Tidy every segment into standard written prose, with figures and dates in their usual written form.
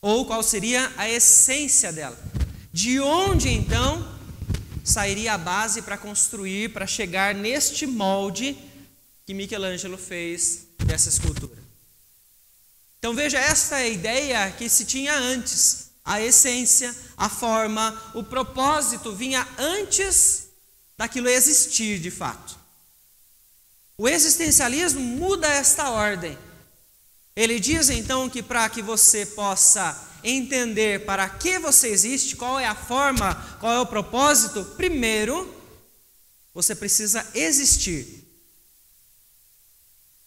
Ou qual seria a essência dela? De onde então sairia a base para construir, para chegar neste molde que Michelangelo fez dessa escultura? Então veja, esta é a ideia que se tinha antes. A essência, a forma, o propósito vinha antes daquilo existir de fato. O existencialismo muda esta ordem. Ele diz então que para que você possa entender para que você existe, qual é a forma, qual é o propósito, primeiro você precisa existir.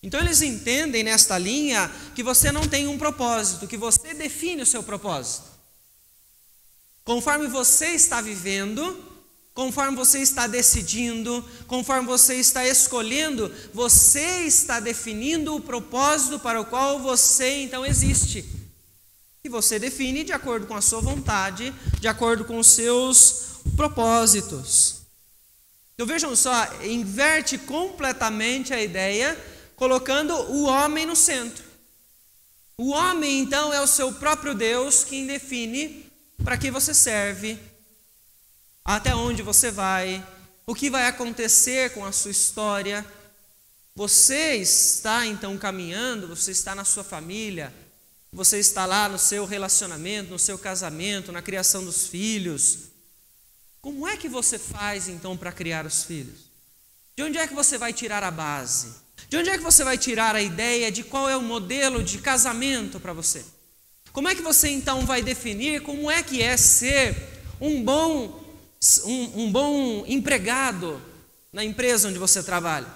Então eles entendem nesta linha que você não tem um propósito, que você define o seu propósito. Conforme você está vivendo, conforme você está decidindo, conforme você está escolhendo, você está definindo o propósito para o qual você então existe. E você define de acordo com a sua vontade, de acordo com os seus propósitos. Então vejam só, inverte completamente a ideia, colocando o homem no centro. O homem então é o seu próprio Deus quem define para que você serve, até onde você vai, o que vai acontecer com a sua história. Você está então caminhando, você está na sua família, você está lá no seu relacionamento, no seu casamento, na criação dos filhos. Como é que você faz então para criar os filhos? De onde é que você vai tirar a base? De onde é que você vai tirar a ideia de qual é o modelo de casamento para você? Como é que você então vai definir como é que é ser um bom empregado na empresa onde você trabalha?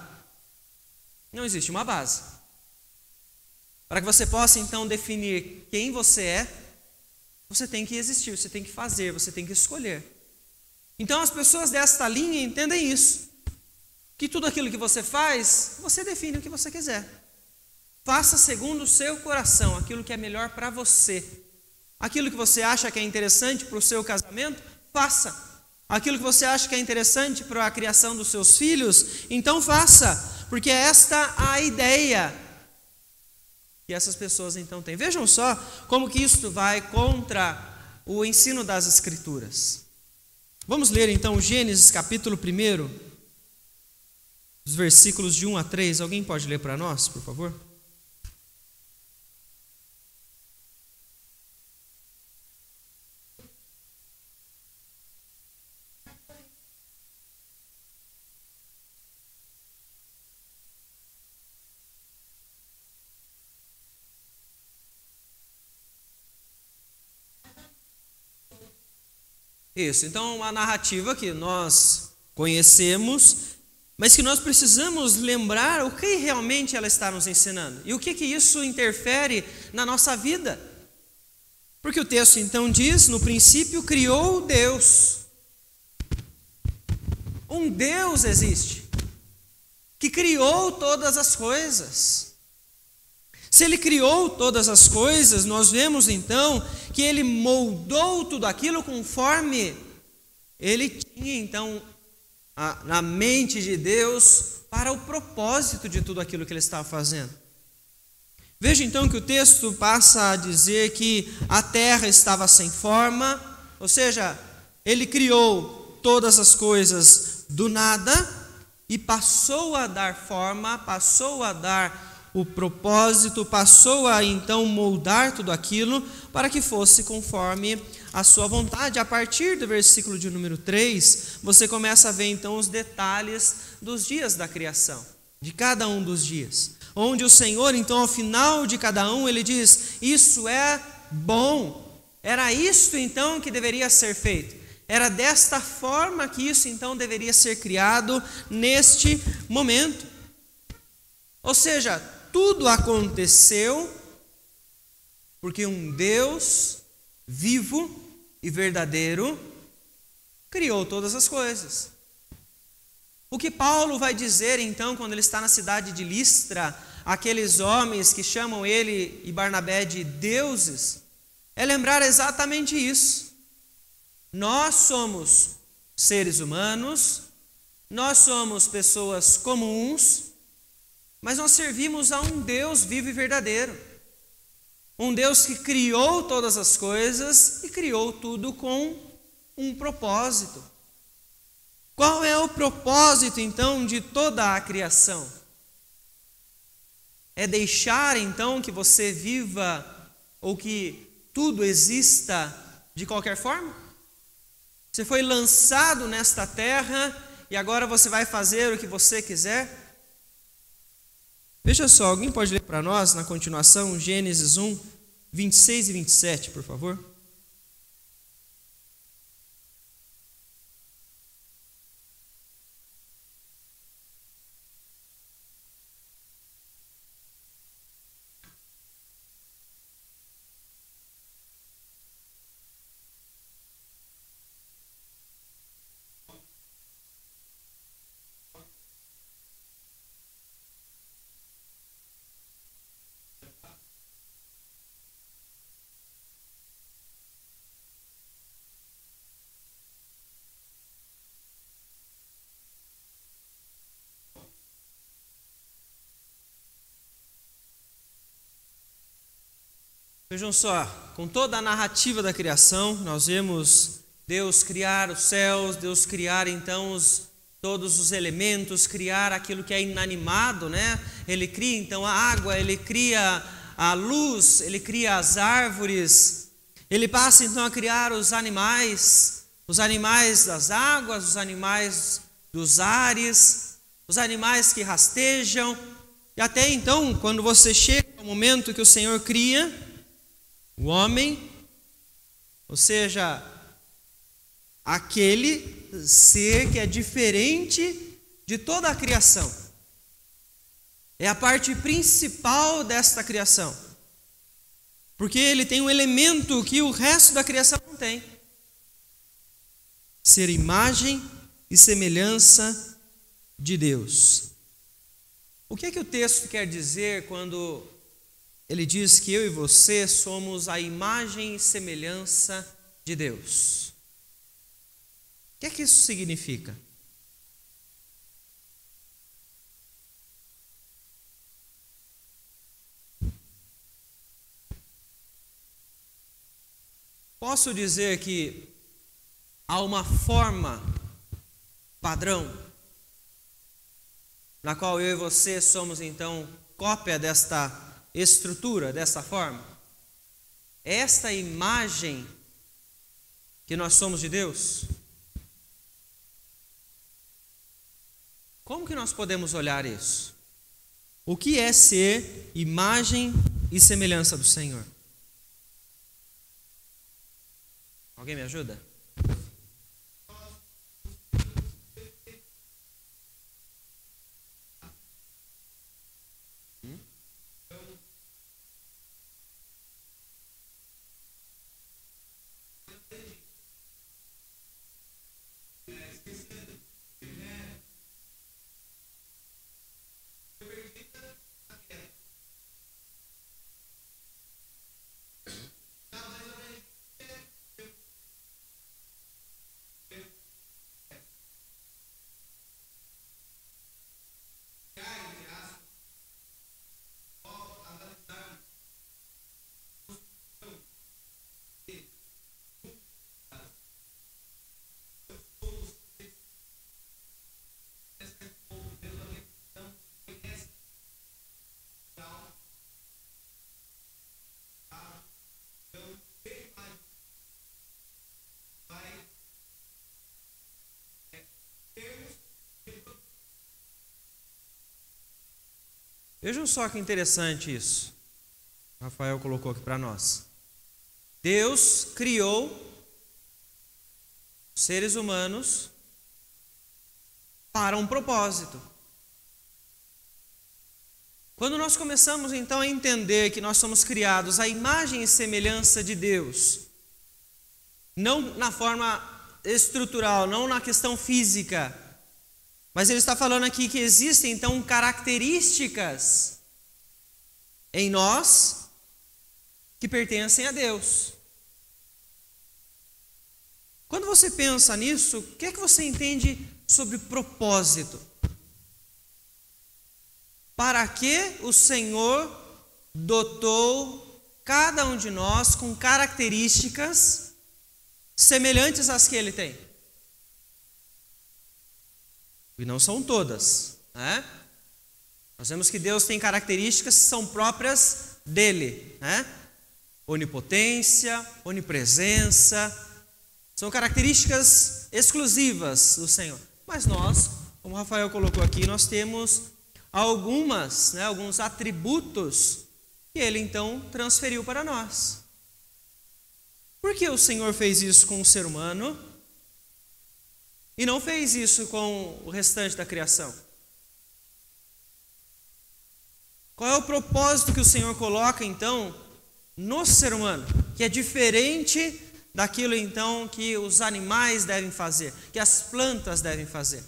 Não existe uma base. Para que você possa então definir quem você é, você tem que existir, você tem que fazer, você tem que escolher. Então as pessoas desta linha entendem isso. Que tudo aquilo que você faz, você define o que você quiser. Faça segundo o seu coração, aquilo que é melhor para você. Aquilo que você acha que é interessante para o seu casamento, faça. Aquilo que você acha que é interessante para a criação dos seus filhos, então faça. Porque é esta a ideia que essas pessoas então têm. Vejam só como que isto vai contra o ensino das Escrituras. Vamos ler então Gênesis capítulo 1, os versículos de 1 a 3. Alguém pode ler para nós, por favor? Isso, então uma narrativa que nós conhecemos, mas que nós precisamos lembrar o que realmente ela está nos ensinando. E o que isso interfere na nossa vida. Porque o texto então diz, no princípio criou Deus. Um Deus existe, que criou todas as coisas. Se Ele criou todas as coisas, nós vemos então que Ele moldou tudo aquilo conforme Ele tinha então na mente de Deus para o propósito de tudo aquilo que Ele estava fazendo. Veja então que o texto passa a dizer que a terra estava sem forma, ou seja, Ele criou todas as coisas do nada e passou a dar forma, passou a dar o propósito, passou a então moldar tudo aquilo para que fosse conforme a sua vontade. A partir do versículo de número 3, você começa a ver então os detalhes dos dias da criação, de cada um dos dias, onde o Senhor então ao final de cada um, Ele diz, isso é bom, era isto então que deveria ser feito, era desta forma que isso então deveria ser criado neste momento. Ou seja, tudo aconteceu porque um Deus vivo e verdadeiro criou todas as coisas. O que Paulo vai dizer então quando ele está na cidade de Listra, aqueles homens que chamam ele e Barnabé de deuses, é lembrar exatamente isso. Nós somos seres humanos, nós somos pessoas comuns, mas nós servimos a um Deus vivo e verdadeiro. Um Deus que criou todas as coisas e criou tudo com um propósito. Qual é o propósito, então, de toda a criação? É deixar, então, que você viva ou que tudo exista de qualquer forma? Você foi lançado nesta terra e agora você vai fazer o que você quiser? Veja só, alguém pode ler para nós, na continuação, Gênesis 1, 26 e 27, por favor? Vejam só, com toda a narrativa da criação, nós vemos Deus criar os céus, Deus criar então todos os elementos, criar aquilo que é inanimado, né? Ele cria então a água, ele cria a luz, ele cria as árvores, ele passa então a criar os animais das águas, os animais dos ares, os animais que rastejam, e até então, quando você chega ao momento que o Senhor cria o homem, ou seja, aquele ser que é diferente de toda a criação. É a parte principal desta criação. Porque ele tem um elemento que o resto da criação não tem. Ser imagem e semelhança de Deus. O que é que o texto quer dizer quando ele diz que eu e você somos a imagem e semelhança de Deus? O que é que isso significa? Posso dizer que há uma forma padrão na qual eu e você somos então cópia desta estrutura, dessa forma? Esta imagem que nós somos de Deus? Como que nós podemos olhar isso? O que é ser imagem e semelhança do Senhor? Alguém me ajuda? Vejam só que interessante isso. Rafael colocou aqui para nós. Deus criou seres humanos para um propósito. Quando nós começamos então a entender que nós somos criados à imagem e semelhança de Deus, não na forma estrutural, não na questão física, mas ele está falando aqui que existem então características em nós que pertencem a Deus. Quando você pensa nisso, o que é que você entende sobre propósito? Para que o Senhor dotou cada um de nós com características semelhantes às que ele tem. E não são todas, né? Nós vemos que Deus tem características que são próprias dele, né? Onipotência, onipresença, são características exclusivas do Senhor. Mas nós, como o Rafael colocou aqui, nós temos alguns atributos que ele então transferiu para nós. Por que o Senhor fez isso com o ser humano e não fez isso com o restante da criação? Qual é o propósito que o Senhor coloca então no ser humano, que é diferente daquilo então que os animais devem fazer, que as plantas devem fazer?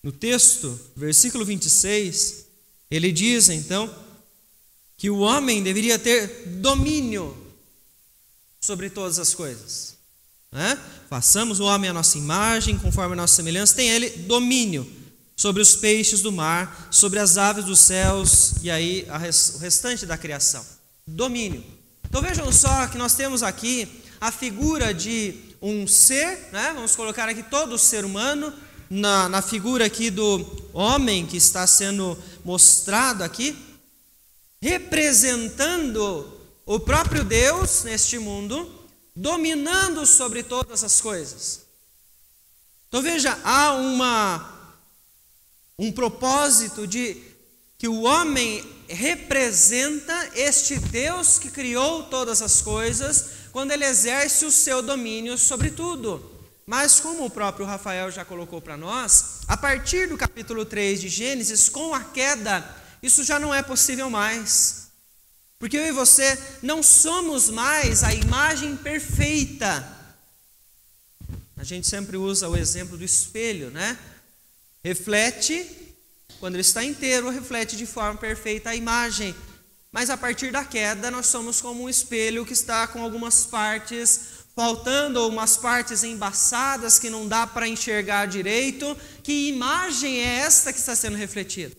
No texto, versículo 26, ele diz então que o homem deveria ter domínio sobre todas as coisas, né? Façamos o homem à nossa imagem, conforme a nossa semelhança. Tem ele domínio sobre os peixes do mar, sobre as aves dos céus, e aí o restante da criação. Domínio. Então vejam só que nós temos aqui a figura de um ser, né? Vamos colocar aqui todo o ser humano, na figura aqui do homem que está sendo mostrado aqui, representando o próprio Deus neste mundo, dominando sobre todas as coisas. Então veja, há um propósito de que o homem representa este Deus que criou todas as coisas quando ele exerce o seu domínio sobre tudo. Mas como o próprio Rafael já colocou para nós, a partir do capítulo 3 de Gênesis, com a queda, isso já não é possível mais. Porque eu e você não somos mais a imagem perfeita. A gente sempre usa o exemplo do espelho, né? Reflete, quando ele está inteiro, reflete de forma perfeita a imagem. Mas a partir da queda, nós somos como um espelho que está com algumas partes faltando, ou umas partes embaçadas que não dá para enxergar direito. Que imagem é esta que está sendo refletida?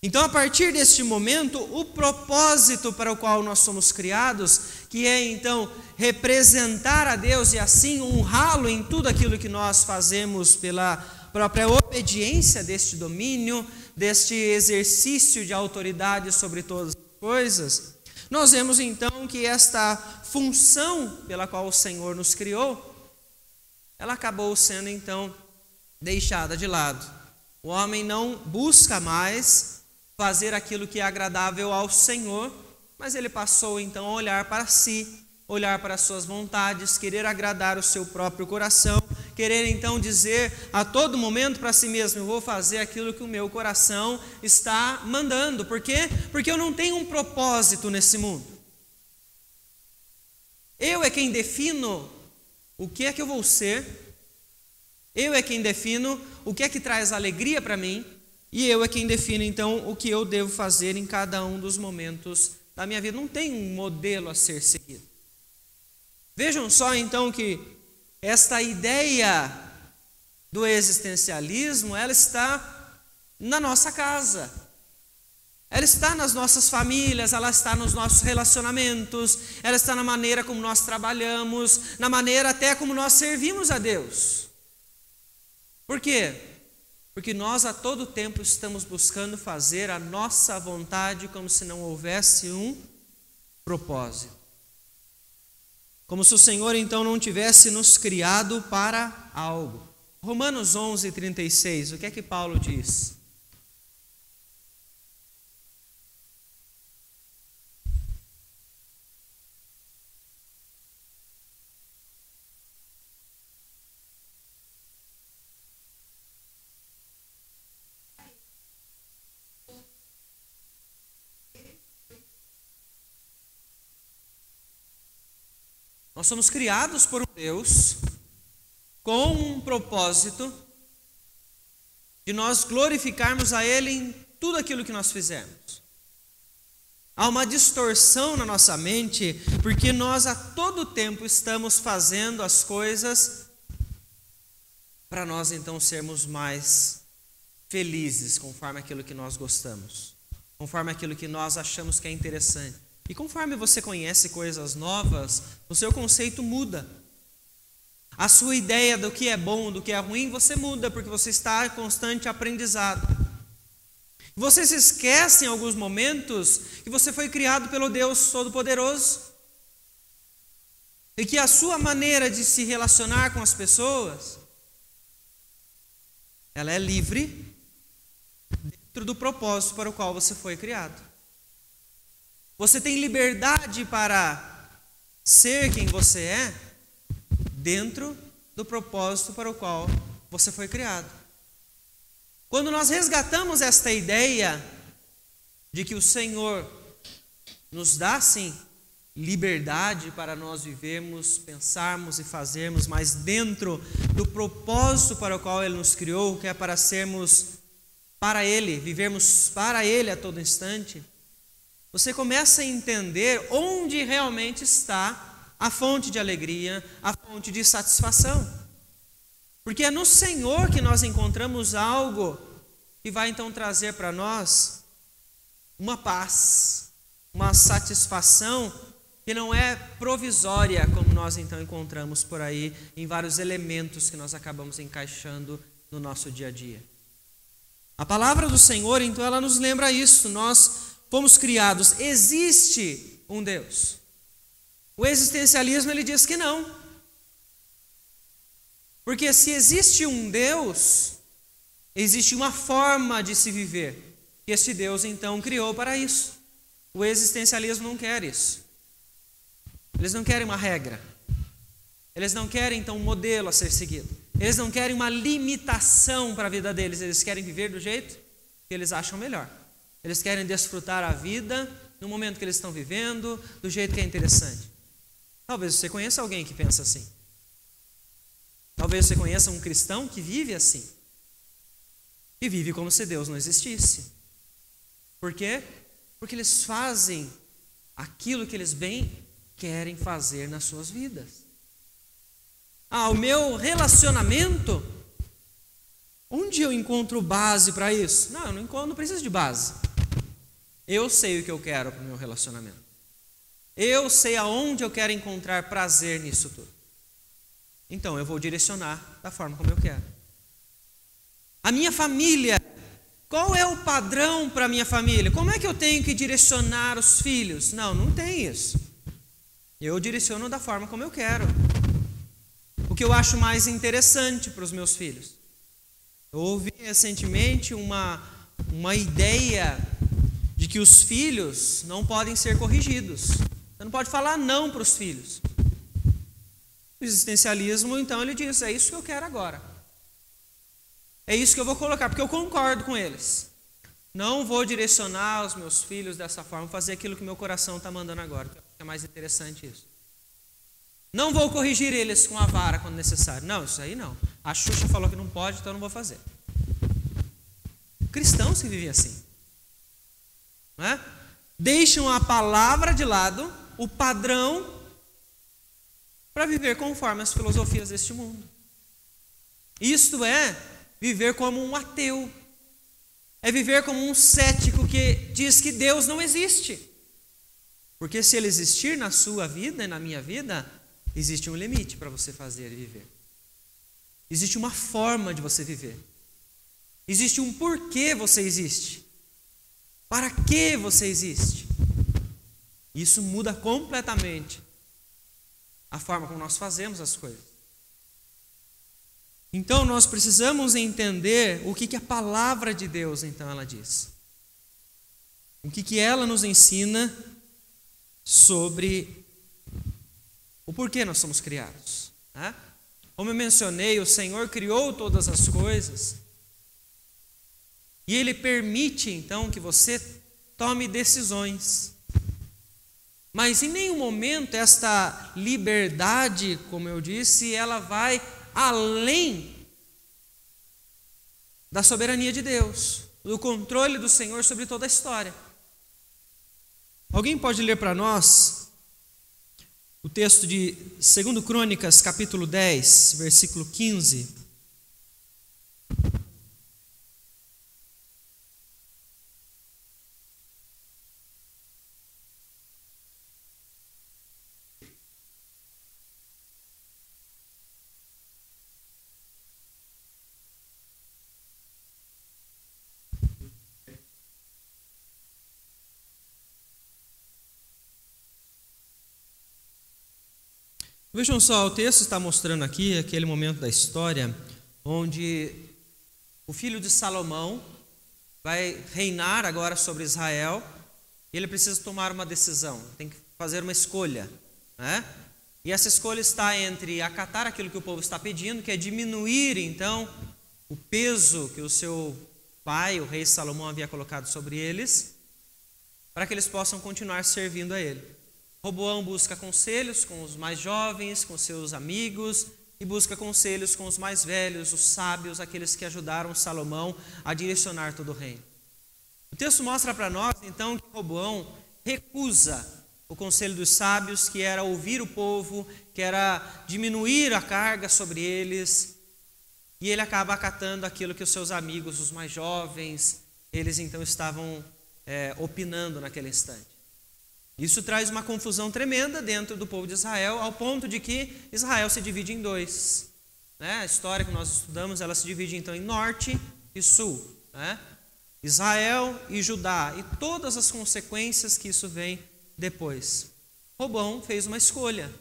Então, a partir deste momento, o propósito para o qual nós somos criados, que é então representar a Deus e assim honrá-lo em tudo aquilo que nós fazemos pela própria obediência deste domínio, deste exercício de autoridade sobre todas as coisas, nós vemos então que esta função pela qual o Senhor nos criou, ela acabou sendo então deixada de lado. O homem não busca mais fazer aquilo que é agradável ao Senhor, mas ele passou então a olhar para si, olhar para as suas vontades, querer agradar o seu próprio coração, querer então dizer a todo momento para si mesmo: eu vou fazer aquilo que o meu coração está mandando. Por quê? Porque eu não tenho um propósito nesse mundo. Eu é quem defino o que é que eu vou ser, eu é quem defino o que é que traz alegria para mim, e eu é quem define, então, o que eu devo fazer em cada um dos momentos da minha vida. Não tem um modelo a ser seguido. Vejam só, então, que esta ideia do existencialismo, ela está na nossa casa. Ela está nas nossas famílias, ela está nos nossos relacionamentos, ela está na maneira como nós trabalhamos, na maneira até como nós servimos a Deus. Por quê? Porque nós a todo tempo estamos buscando fazer a nossa vontade como se não houvesse um propósito. Como se o Senhor então não tivesse nos criado para algo. Romanos 11:36, o que é que Paulo diz? Nós somos criados por um Deus com um propósito de nós glorificarmos a Ele em tudo aquilo que nós fizermos. Há uma distorção na nossa mente, porque nós a todo tempo estamos fazendo as coisas para nós então sermos mais felizes conforme aquilo que nós gostamos, conforme aquilo que nós achamos que é interessante. E conforme você conhece coisas novas, o seu conceito muda. A sua ideia do que é bom, do que é ruim, você muda, porque você está em constante aprendizado. Você se esquece em alguns momentos que você foi criado pelo Deus Todo-Poderoso e que a sua maneira de se relacionar com as pessoas, ela é livre dentro do propósito para o qual você foi criado. Você tem liberdade para ser quem você é dentro do propósito para o qual você foi criado. Quando nós resgatamos esta ideia de que o Senhor nos dá, sim, liberdade para nós vivermos, pensarmos e fazermos, mas dentro do propósito para o qual Ele nos criou, que é para sermos para Ele, vivermos para Ele a todo instante, você começa a entender onde realmente está a fonte de alegria, a fonte de satisfação. Porque é no Senhor que nós encontramos algo que vai então trazer para nós uma paz, uma satisfação que não é provisória, como nós então encontramos por aí em vários elementos que nós acabamos encaixando no nosso dia a dia. A palavra do Senhor, então, ela nos lembra isso. Nós fomos criados, existe um Deus. O existencialismo, ele diz que não. Porque se existe um Deus, existe uma forma de se viver. E este Deus, então, criou para isso. O existencialismo não quer isso. Eles não querem uma regra. Eles não querem, então, um modelo a ser seguido. Eles não querem uma limitação para a vida deles. Eles querem viver do jeito que eles acham melhor. Eles querem desfrutar a vida no momento que eles estão vivendo, do jeito que é interessante. Talvez você conheça alguém que pensa assim. Talvez você conheça um cristão que vive assim. E vive como se Deus não existisse. Por quê? Porque eles fazem aquilo que eles bem querem fazer nas suas vidas. O meu relacionamento, onde eu encontro base para isso? Não, não preciso de base. Eu sei o que eu quero para o meu relacionamento. Eu sei aonde eu quero encontrar prazer nisso tudo. Então eu vou direcionar da forma como eu quero. A minha família, qual é o padrão para a minha família? Como é que eu tenho que direcionar os filhos? Não tem isso. Eu direciono da forma como eu quero. O que eu acho mais interessante para os meus filhos. Eu ouvi recentemente uma ideia de que os filhos não podem ser corrigidos. Você não pode falar não para os filhos. O existencialismo, então, ele diz, é isso que eu quero agora. É isso que eu vou colocar, porque eu concordo com eles. Não vou direcionar os meus filhos dessa forma, fazer aquilo que meu coração está mandando agora. É mais interessante isso. Não vou corrigir eles com a vara quando necessário. Não, isso aí não. A Xuxa falou que não pode, então eu não vou fazer. Cristãos que vivem assim. Não é? Deixam a palavra de lado, o padrão, para viver conforme as filosofias deste mundo. Isto é viver como um ateu. É viver como um cético que diz que Deus não existe. Porque se Ele existir na sua vida e na minha vida, existe um limite para você fazer e viver. Existe uma forma de você viver. Existe um porquê você existe. Para que você existe? Isso muda completamente a forma como nós fazemos as coisas. Então nós precisamos entender o que a palavra de Deus então ela diz. O que ela nos ensina sobre o porquê nós somos criados. Né? Como eu mencionei, o Senhor criou todas as coisas e Ele permite então que você tome decisões. Mas em nenhum momento esta liberdade, como eu disse, ela vai além da soberania de Deus, do controle do Senhor sobre toda a história. Alguém pode ler para nós o texto de 2 Crônicas, capítulo 10, versículo 15? Vejam só, o texto está mostrando aqui aquele momento da história onde o filho de Salomão vai reinar agora sobre Israel e ele precisa tomar uma decisão, tem que fazer uma escolha, né? E essa escolha está entre acatar aquilo que o povo está pedindo, que é diminuir então o peso que o seu pai, o rei Salomão, havia colocado sobre eles, para que eles possam continuar servindo a ele. Roboão busca conselhos com os mais jovens, com seus amigos, e busca conselhos com os mais velhos, os sábios, aqueles que ajudaram Salomão a direcionar todo o reino. O texto mostra para nós, então, que Roboão recusa o conselho dos sábios, que era ouvir o povo, que era diminuir a carga sobre eles, e ele acaba acatando aquilo que os seus amigos, os mais jovens, eles então estavam opinando naquele instante. Isso traz uma confusão tremenda dentro do povo de Israel, ao ponto de que Israel se divide em dois. A história que nós estudamos, ela se divide então em norte e sul. Israel e Judá, e todas as consequências que isso vem depois. Roboão fez uma escolha.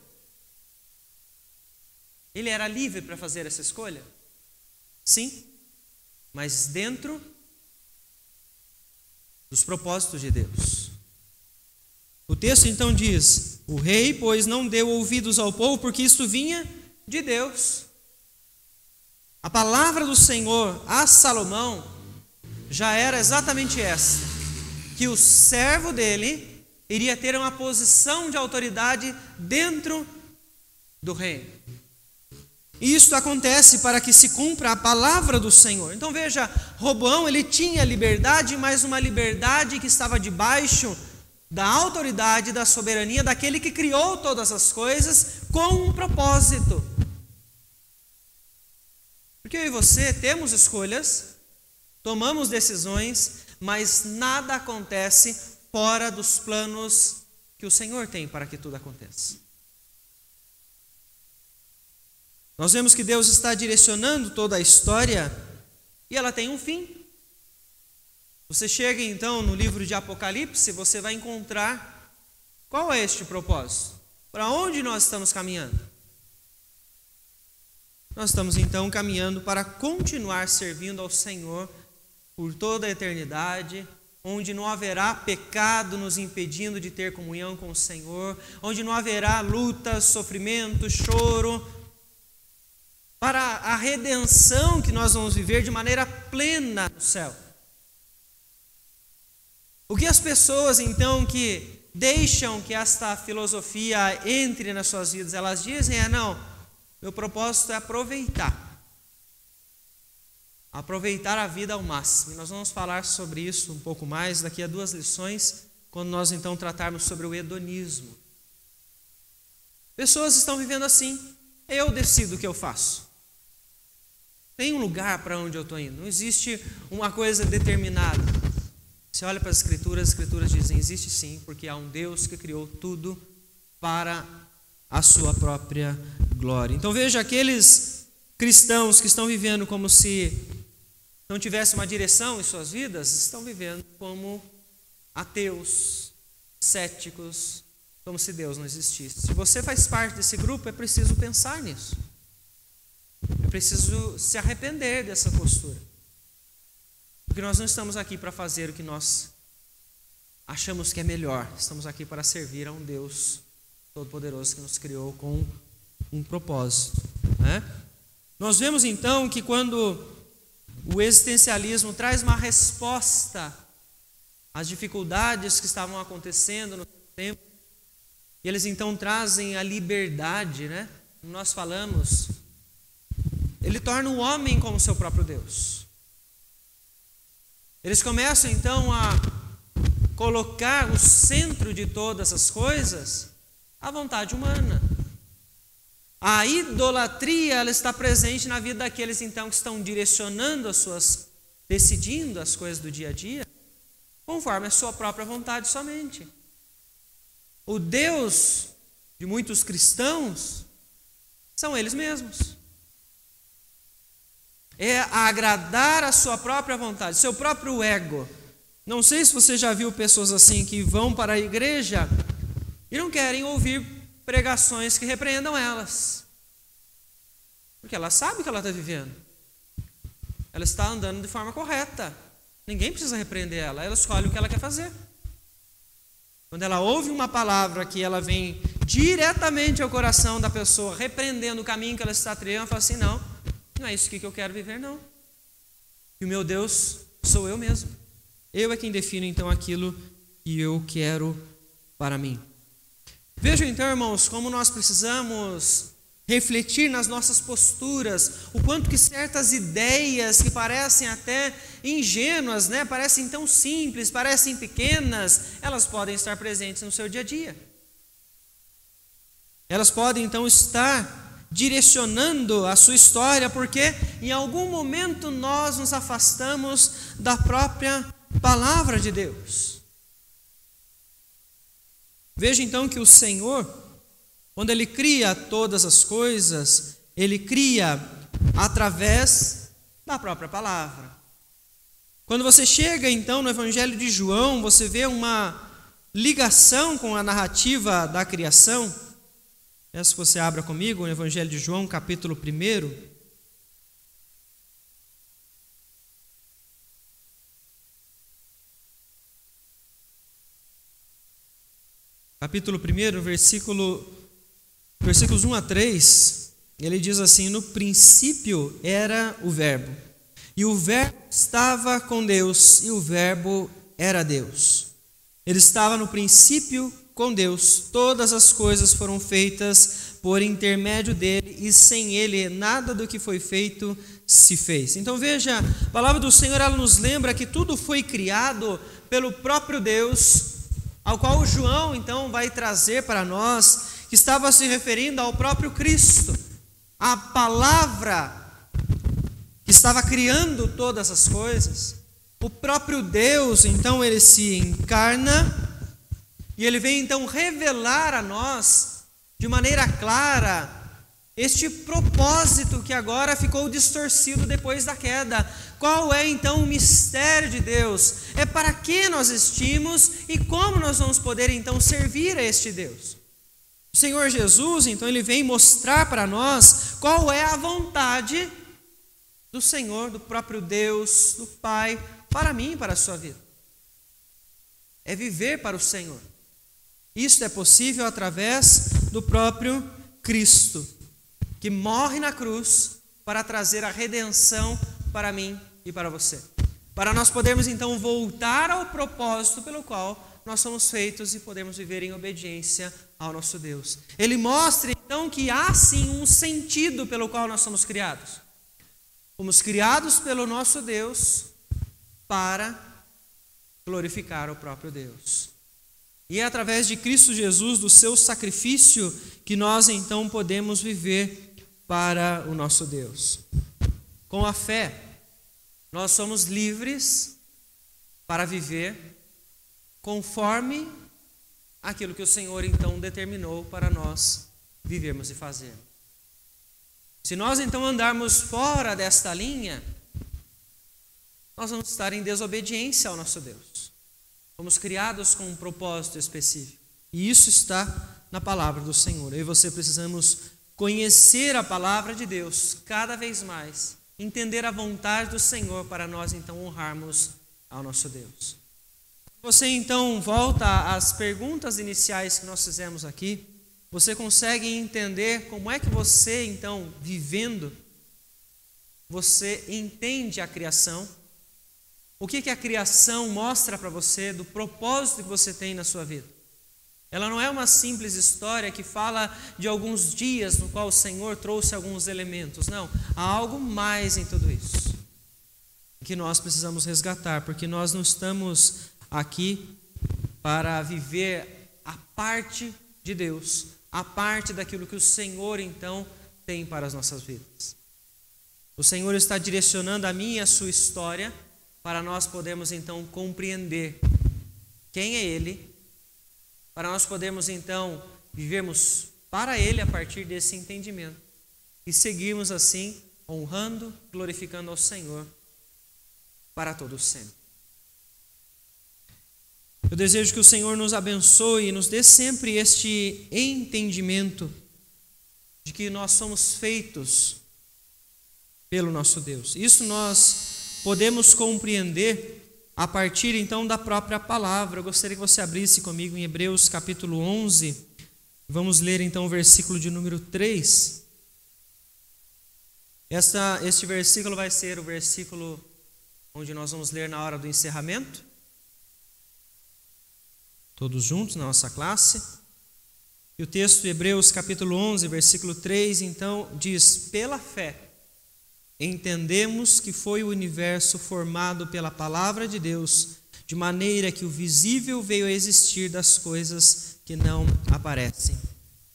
Ele era livre para fazer essa escolha? Sim, mas dentro dos propósitos de Deus. O texto então diz: o rei, pois, não deu ouvidos ao povo, porque isso vinha de Deus. A palavra do Senhor a Salomão já era exatamente essa, que o servo dele iria ter uma posição de autoridade dentro do reino. E isso acontece para que se cumpra a palavra do Senhor. Então veja, Roboão, ele tinha liberdade, mas uma liberdade que estava debaixo da autoridade, da soberania daquele que criou todas as coisas com um propósito. Porque eu e você temos escolhas, tomamos decisões, mas nada acontece fora dos planos que o Senhor tem para que tudo aconteça. Nós vemos que Deus está direcionando toda a história e ela tem um fim. Você chega então no livro de Apocalipse, você vai encontrar qual é este propósito. Para onde nós estamos caminhando? Nós estamos então caminhando para continuar servindo ao Senhor por toda a eternidade, onde não haverá pecado nos impedindo de ter comunhão com o Senhor, onde não haverá lutas, sofrimento, choro, para a redenção que nós vamos viver de maneira plena no céu. O que as pessoas, então, que deixam que esta filosofia entre nas suas vidas, elas dizem não, meu propósito é aproveitar a vida ao máximo. E nós vamos falar sobre isso um pouco mais daqui a 2 lições, quando nós então tratarmos sobre o hedonismo. Pessoas estão vivendo assim, eu decido o que eu faço. Tem um lugar para onde eu estou indo, não existe uma coisa determinada. Você olha para as Escrituras dizem, existe sim, porque há um Deus que criou tudo para a sua própria glória. Então veja, aqueles cristãos que estão vivendo como se não tivesse uma direção em suas vidas, estão vivendo como ateus, céticos, como se Deus não existisse. Se você faz parte desse grupo, é preciso pensar nisso. É preciso se arrepender dessa postura. Porque nós não estamos aqui para fazer o que nós achamos que é melhor. Estamos aqui para servir a um Deus Todo-Poderoso que nos criou com um propósito. Nós vemos então que quando o existencialismo traz uma resposta às dificuldades que estavam acontecendo no tempo, e eles então trazem a liberdade, como nós falamos, ele torna o homem como seu próprio Deus. Eles começam então a colocar o centro de todas as coisas a vontade humana. A idolatria, ela está presente na vida daqueles então que estão direcionando decidindo as coisas do dia a dia, conforme a sua própria vontade somente. O Deus de muitos cristãos são eles mesmos. É agradar a sua própria vontade, seu próprio ego. Não sei se você já viu pessoas assim que vão para a igreja e não querem ouvir pregações que repreendam elas. Porque ela sabe o que ela está vivendo. Ela está andando de forma correta. Ninguém precisa repreender ela. Ela escolhe o que ela quer fazer. Quando ela ouve uma palavra que ela vem diretamente ao coração da pessoa, repreendendo o caminho que ela está trilhando, ela fala assim, não é isso que eu quero viver, não. E o meu Deus sou eu mesmo. Eu é quem defino, então, aquilo que eu quero para mim. Vejam, então, irmãos, como nós precisamos refletir nas nossas posturas, o quanto que certas ideias que parecem até ingênuas, parecem tão simples, parecem pequenas, elas podem estar presentes no seu dia a dia. Elas podem então estar direcionando a sua história, porque em algum momento nós nos afastamos da própria palavra de Deus. Veja então que o Senhor, quando Ele cria todas as coisas, Ele cria através da própria palavra. Quando você chega então no Evangelho de João, você vê uma ligação com a narrativa da criação. Peço que você abra comigo o Evangelho de João, capítulo 1. Capítulo 1, versículos 1 a 3, ele diz assim: no princípio era o Verbo, e o Verbo estava com Deus, e o Verbo era Deus. Ele estava no princípio com Deus, todas as coisas foram feitas por intermédio dele, e sem ele nada do que foi feito se fez. Então veja, a palavra do Senhor, ela nos lembra que tudo foi criado pelo próprio Deus, ao qual João então vai trazer para nós, que estava se referindo ao próprio Cristo, a palavra que estava criando todas as coisas. O próprio Deus, então, ele se encarna e ele vem então revelar a nós de maneira clara este propósito que agora ficou distorcido depois da queda. Qual é então o mistério de Deus? É para que nós existimos e como nós vamos poder então servir a este Deus? O Senhor Jesus, então, ele vem mostrar para nós qual é a vontade do Senhor, do próprio Deus, do Pai, para mim e para a sua vida. É viver para o Senhor. Isso é possível através do próprio Cristo, que morre na cruz para trazer a redenção para mim e para você. Para nós podermos então voltar ao propósito pelo qual nós somos feitos e podemos viver em obediência ao nosso Deus. Ele mostra então que há sim um sentido pelo qual nós somos criados. Fomos criados pelo nosso Deus para glorificar o próprio Deus. E é através de Cristo Jesus, do seu sacrifício, que nós então podemos viver para o nosso Deus. Com a fé, nós somos livres para viver conforme aquilo que o Senhor então determinou para nós vivermos e fazermos. Se nós então andarmos fora desta linha, nós vamos estar em desobediência ao nosso Deus. Fomos criados com um propósito específico. E isso está na palavra do Senhor. Eu e você precisamos conhecer a palavra de Deus cada vez mais, entender a vontade do Senhor para nós então honrarmos ao nosso Deus. Você então volta às perguntas iniciais que nós fizemos aqui. Você consegue entender como é que você então, vivendo, você entende a criação? O que a criação mostra para você do propósito que você tem na sua vida? Ela não é uma simples história que fala de alguns dias no qual o Senhor trouxe alguns elementos. Não, há algo mais em tudo isso que nós precisamos resgatar, porque nós não estamos aqui para viver a parte de Deus, a parte daquilo que o Senhor então tem para as nossas vidas. O Senhor está direcionando a minha e a sua história para nós podermos então compreender quem é Ele, para nós podermos então vivermos para Ele a partir desse entendimento e seguirmos assim honrando, glorificando ao Senhor para todos sempre. Eu desejo que o Senhor nos abençoe e nos dê sempre este entendimento de que nós somos feitos pelo nosso Deus. Isso nós podemos compreender a partir então da própria palavra. Eu gostaria que você abrisse comigo em Hebreus capítulo 11. Vamos ler então o versículo de número 3. Este versículo vai ser o versículo onde nós vamos ler na hora do encerramento. Todos juntos na nossa classe. E o texto de Hebreus capítulo 11, versículo 3, então diz: pela fé entendemos que foi o universo formado pela palavra de Deus, de maneira que o visível veio a existir das coisas que não aparecem.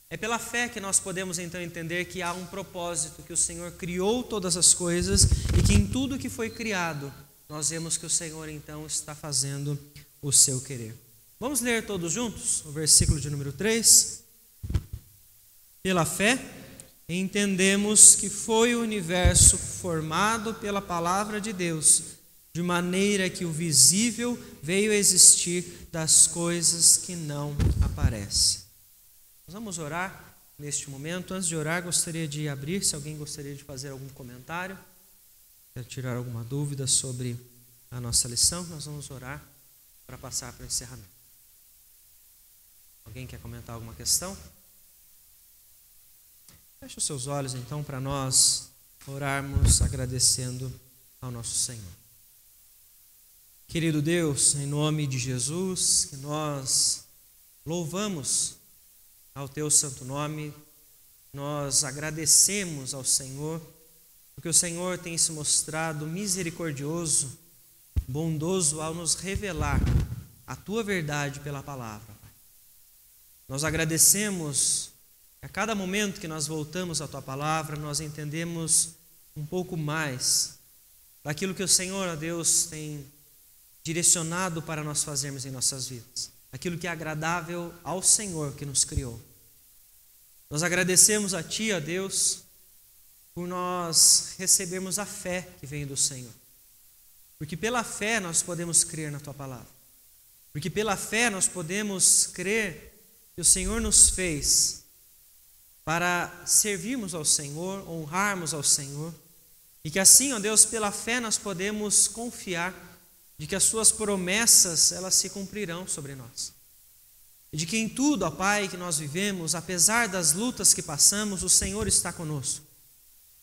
É pela fé que nós podemos então entender que há um propósito, que o Senhor criou todas as coisas e que em tudo que foi criado, nós vemos que o Senhor então está fazendo o seu querer. Vamos ler todos juntos o versículo de número 3. Pela fé, entendemos que foi o universo formado pela palavra de Deus, de maneira que o visível veio a existir das coisas que não aparecem. Nós vamos orar neste momento. Antes de orar, gostaria de abrir, se alguém gostaria de fazer algum comentário, quer tirar alguma dúvida sobre a nossa lição, nós vamos orar para passar para o encerramento. Alguém quer comentar alguma questão? Feche os seus olhos então para nós orarmos agradecendo ao nosso Senhor. Querido Deus, em nome de Jesus, que nós louvamos ao Teu santo nome, nós agradecemos ao Senhor, porque o Senhor tem se mostrado misericordioso, bondoso ao nos revelar a Tua verdade pela palavra. Nós agradecemos que a cada momento que nós voltamos à Tua palavra, nós entendemos um pouco mais daquilo que o Senhor, ó Deus, tem direcionado para nós fazermos em nossas vidas. Aquilo que é agradável ao Senhor que nos criou. Nós agradecemos a Ti, ó Deus, por nós recebermos a fé que vem do Senhor. Porque pela fé nós podemos crer na Tua palavra. Porque pela fé nós podemos crer que o Senhor nos fez para servirmos ao Senhor, honrarmos ao Senhor. E que assim, ó Deus, pela fé nós podemos confiar de que as Suas promessas, elas se cumprirão sobre nós. E de que em tudo, ó Pai, que nós vivemos, apesar das lutas que passamos, o Senhor está conosco.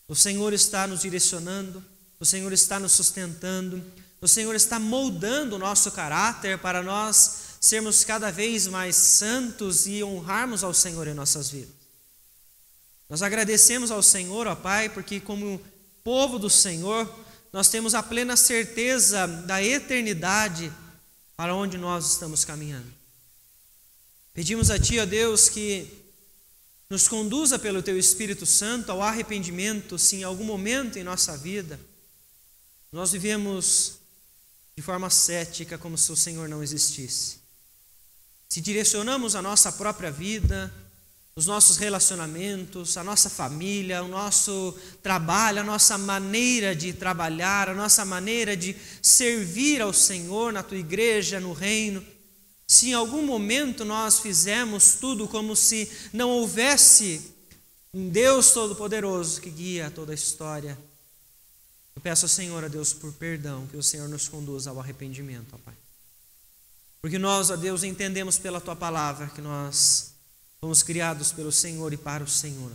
O Senhor está nos direcionando, o Senhor está nos sustentando, o Senhor está moldando o nosso caráter para nós sermos cada vez mais santos e honrarmos ao Senhor em nossas vidas. Nós agradecemos ao Senhor, ó Pai, porque como povo do Senhor, nós temos a plena certeza da eternidade para onde nós estamos caminhando. Pedimos a Ti, ó Deus, que nos conduza pelo Teu Espírito Santo ao arrependimento, se em algum momento em nossa vida nós vivemos de forma cética, como se o Senhor não existisse. Se direcionamos a nossa própria vida, os nossos relacionamentos, a nossa família, o nosso trabalho, a nossa maneira de trabalhar, a nossa maneira de servir ao Senhor na Tua igreja, no reino, se em algum momento nós fizemos tudo como se não houvesse um Deus Todo-Poderoso que guia toda a história, eu peço ao Senhor, a Deus, por perdão, que o Senhor nos conduza ao arrependimento, ó Pai. Porque nós, ó Deus, entendemos pela Tua palavra que nós fomos criados pelo Senhor e para o Senhor.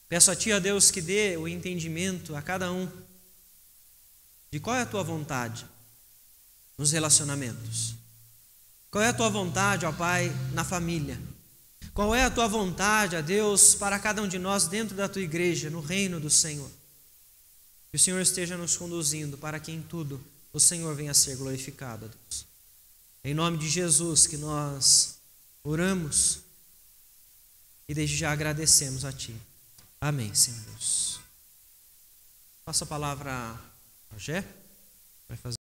Peço a Ti, ó Deus, que dê o entendimento a cada um de qual é a Tua vontade nos relacionamentos. Qual é a Tua vontade, ó Pai, na família. Qual é a Tua vontade, ó Deus, para cada um de nós dentro da Tua igreja, no reino do Senhor. Que o Senhor esteja nos conduzindo para que em tudo o Senhor venha a ser glorificado, ó Deus. Em nome de Jesus que nós oramos e desde já agradecemos a Ti. Amém, Senhor Deus. Passo a palavra a Rogé. Vai fazer